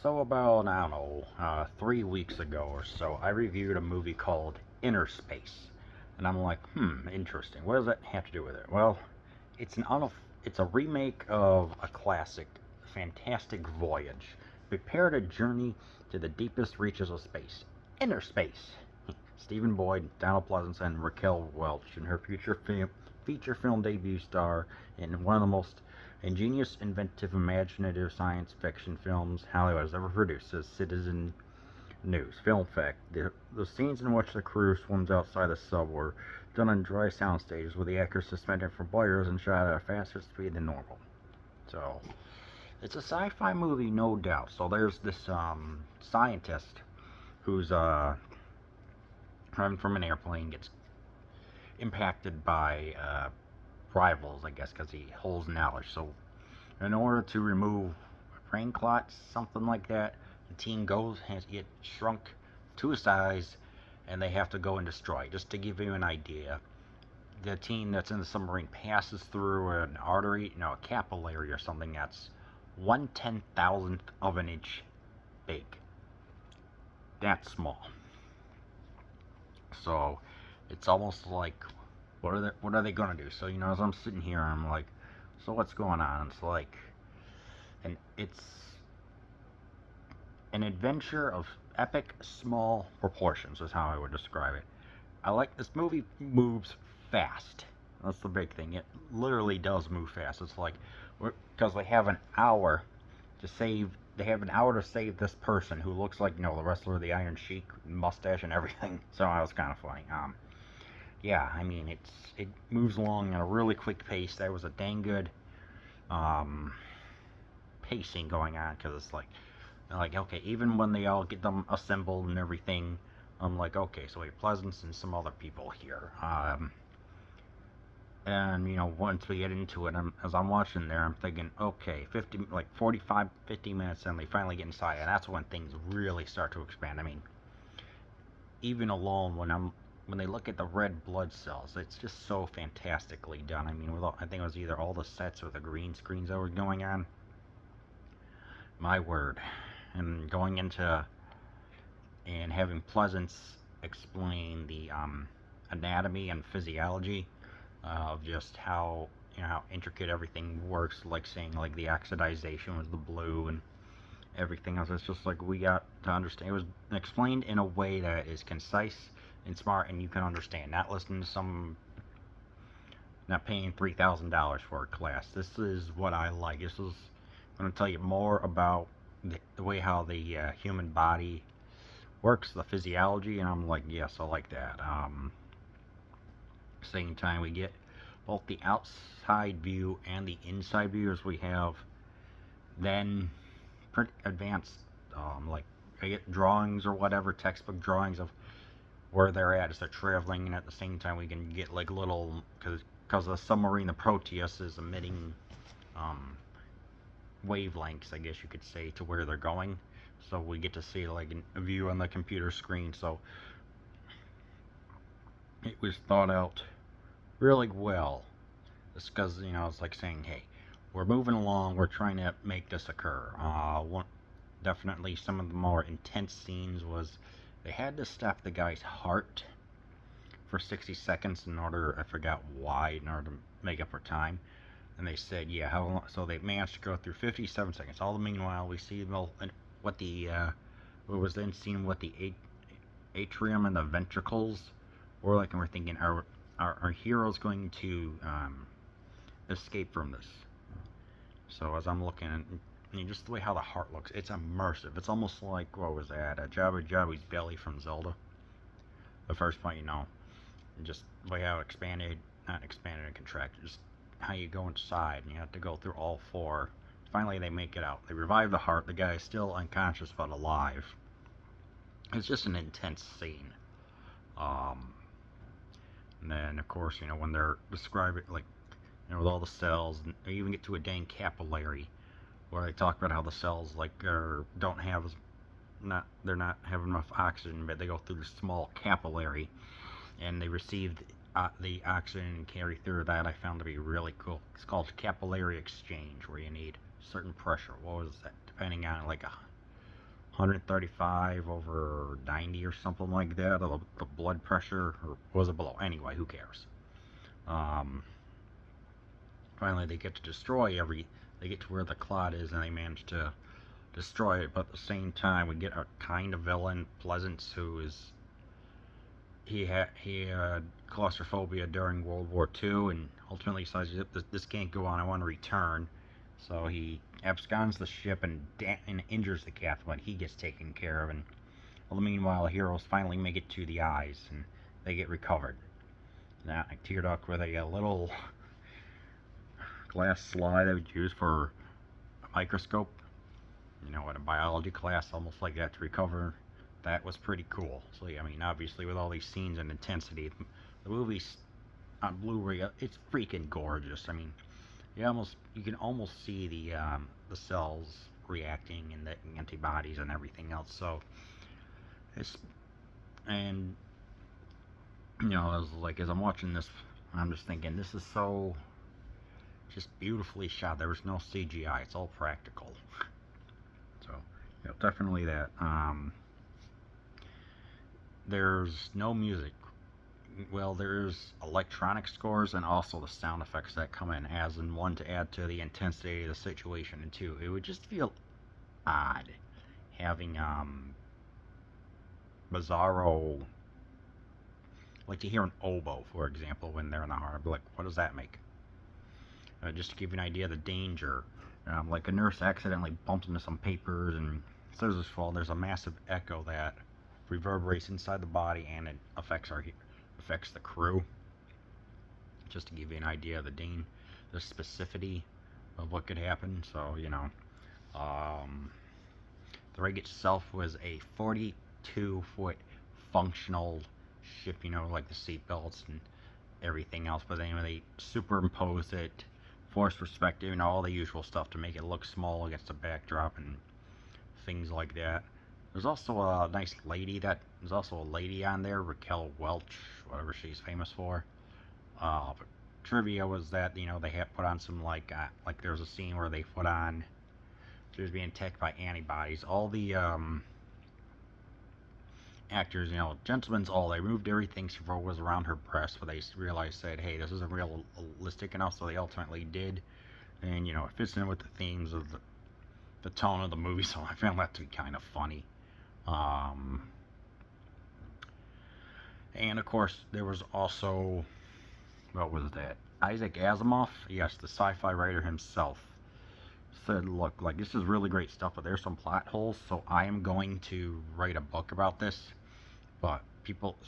So about, I don't know, 3 weeks ago or so, I reviewed a movie called Inner Space. And I'm like, interesting. What does that have to do with it? Well, it's a remake of a classic, fantastic Voyage. Prepare to journey to the deepest reaches of space. Inner Space. Stephen Boyd, Donald Pleasance, and Raquel Welch in her feature film debut star in one of the most ingenious, inventive, imaginative science fiction films Hollywood has ever produced, says Citizen News. Film fact: the scenes in which the crew swims outside the sub were done on dry sound stages, with the actors suspended from wires and shot at a faster speed than normal. So, it's a sci-fi movie, no doubt. So there's this scientist who's driving from an airplane, gets impacted by rivals, I guess, because he holds knowledge. So, in order to remove brain clots, something like that, the team has to get shrunk to a size, and they have to go and destroy. Just to give you an idea, the team that's in the submarine passes through an artery, a capillary or something that's 1/10,000th of an inch big. That's small. So it's almost like, what are they gonna do? So as I'm sitting here, I'm like, so what's going on? It's like, and it's an adventure of epic small proportions is how I would describe it. I like this movie moves fast. That's the big thing. It literally does move fast. It's like because they have an hour to save. They have an hour to save this person who looks like the wrestler, the Iron Sheik, mustache and everything. So that was kind of funny. Yeah, I mean it moves along at a really quick pace. There was a dang good um, pacing going on because it's like okay, even when they all get them assembled and everything, I'm like okay, so we have Pleasance and some other people here. And once we get into it, as I'm watching there, I'm thinking, okay, 50, like 45, 50 minutes, and they finally get inside, and that's when things really start to expand. I mean, even alone when they look at the red blood cells, it's just so fantastically done. I mean, I think it was either all the sets or the green screens that were going on. My word, and going into and having Pleasance explain the anatomy and physiology of just how intricate everything works, like saying like the oxidization was the blue and everything else. It's just like we got to understand. It was explained in a way that is concise and smart, and you can understand. Not listening to not paying $3,000 for a class. This is what I like. This is I'm going to tell you more about the way how the human body works, the physiology, and I'm like, yes, I like that. Same time, we get both the outside view and the inside view as we have then pretty advanced, like I get drawings or whatever, textbook drawings of where they're at as they're traveling, and at the same time we can get like little, because the submarine, the Proteus, is emitting um, wavelengths, I guess you could say, to where they're going. So we get to see like a view on the computer screen. So it was thought out really well. It's because it's like saying, hey, we're moving along. We're trying to make this occur. Definitely some of the more intense scenes was they had to stop the guy's heart for 60 seconds in order, I forgot why, in order to make up for time. And they said, yeah, how long? So they managed to go through 57 seconds. All the meanwhile, we see what what was then seen what the atrium and the ventricles were like, and we're thinking, are heroes going to escape from this? So as I'm looking at just the way how the heart looks, it's immersive. It's almost like, what was that? Jabba Jabba's belly from Zelda. The first point, just the way how it expanded, not expanded and contracted, just how you go inside and you have to go through all four. Finally, they make it out. They revive the heart. The guy is still unconscious but alive. It's just an intense scene. And then, of course, when they're describing, like, with all the cells, and they even get to a dang capillary, where they talk about how the cells, like, don't have they're not having enough oxygen, but they go through this small capillary, and they receive the oxygen and carry through that. I found to be really cool. It's called capillary exchange, where you need certain pressure. What was that? Depending on, like, 135 over 90 or something like that. The blood pressure, or was it below? Anyway, who cares? Um, Finally, they get to destroy They get to where the clot is, and they manage to destroy it. But at the same time, we get a kind of villain, Pleasance, who is he had claustrophobia during World War II, and ultimately decides this can't go on. I want to return. So he absconds the ship and injures the captain, but he gets taken care of. And well, meanwhile, the heroes finally make it to the eyes, and they get recovered. Now, I teared up with a little glass slide I would use for a microscope. You know, in a biology class, almost like that to recover. That was pretty cool. So, yeah, I mean, obviously, with all these scenes and intensity, the movie's on Blu-ray, it's freaking gorgeous. I mean, you can almost see the cells reacting and the antibodies and everything else. So, it's and you know, as I'm watching this, I'm just thinking this is so just beautifully shot. There was no CGI. It's all practical. So, you know, definitely that. There's no music. Well, there's electronic scores and also the sound effects that come in, as in one to add to the intensity of the situation, and two, it would just feel odd having bizarro, like to hear an oboe, for example, when they're in the harbor. Like, what does that make? Just to give you an idea of the danger, like a nurse accidentally bumps into some papers and says this fall. There's a massive echo that reverberates inside the body, and it affects the crew. Just to give you an idea of the specificity of what could happen. So, you know, the rig itself was a 42-foot functional ship, you know, like the seatbelts and everything else. But anyway, they superimposed it, forced perspective, and all the usual stuff to make it look small against the backdrop and things like that. There's also a nice lady there's also a lady on there, Raquel Welch, whatever she's famous for. But trivia was that, you know, they had put on some like there was a scene where they put on she was being attacked by antibodies. All the actors, you know, gentlemen's all, they removed everything so far was around her breast, but they realized, said, hey, this isn't realistic enough, so they ultimately did. And, you know, it fits in with the themes of the tone of the movie, so I found that to be kind of funny. And of course, there was also, what was that? Isaac Asimov, yes, the sci-fi writer himself, said, look, like, this is really great stuff, but there's some plot holes, so I am going to write a book about this. But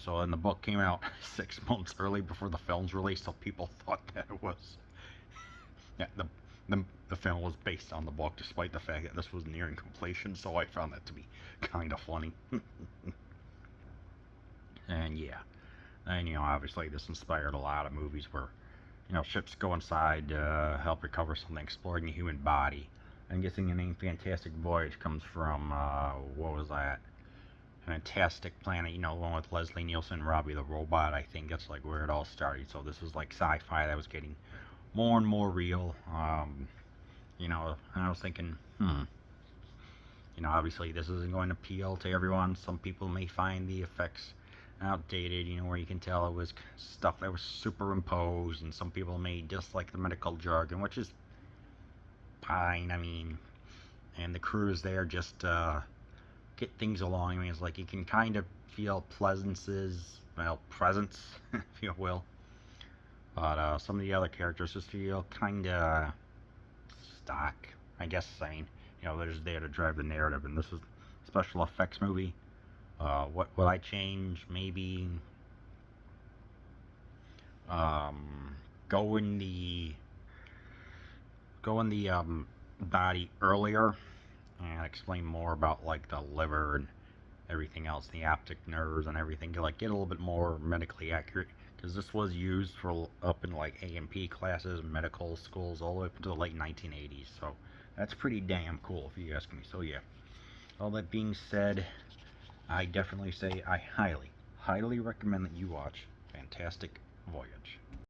so and the book came out 6 months early before the film's released, so people thought that it was, yeah, the film was based on the book, despite the fact that this was nearing completion, so I found that to be kind of funny. And yeah, and you know, obviously this inspired a lot of movies where, you know, ships go inside to help recover something, exploring the human body. I'm guessing the name Fantastic Voyage comes from, what was that? Fantastic Planet, you know, the one with Leslie Nielsen, Robbie the Robot. I think that's like where it all started. So this was like sci-fi that was getting more and more real. You know, and I was thinking, you know, obviously this isn't going to appeal to everyone. Some people may find the effects outdated, you know, where you can tell it was stuff that was superimposed, and some people may dislike the medical jargon, which is fine. I mean, and the crews there just get things along. I mean, it's like you can kind of feel Pleasance's, well, presence, if you will. But some of the other characters just feel kind of stock, I guess. I mean, you know, they're just there to drive the narrative, and this is a special effects movie. What would I change? Maybe go in the body earlier and explain more about like the liver and everything else, the optic nerves and everything, to like get a little bit more medically accurate, because this was used for up in like A&P classes, medical schools, all the way up to the late 1980s. So that's pretty damn cool, if you ask me. So yeah, all that being said, I definitely say I highly recommend that you watch Fantastic Voyage.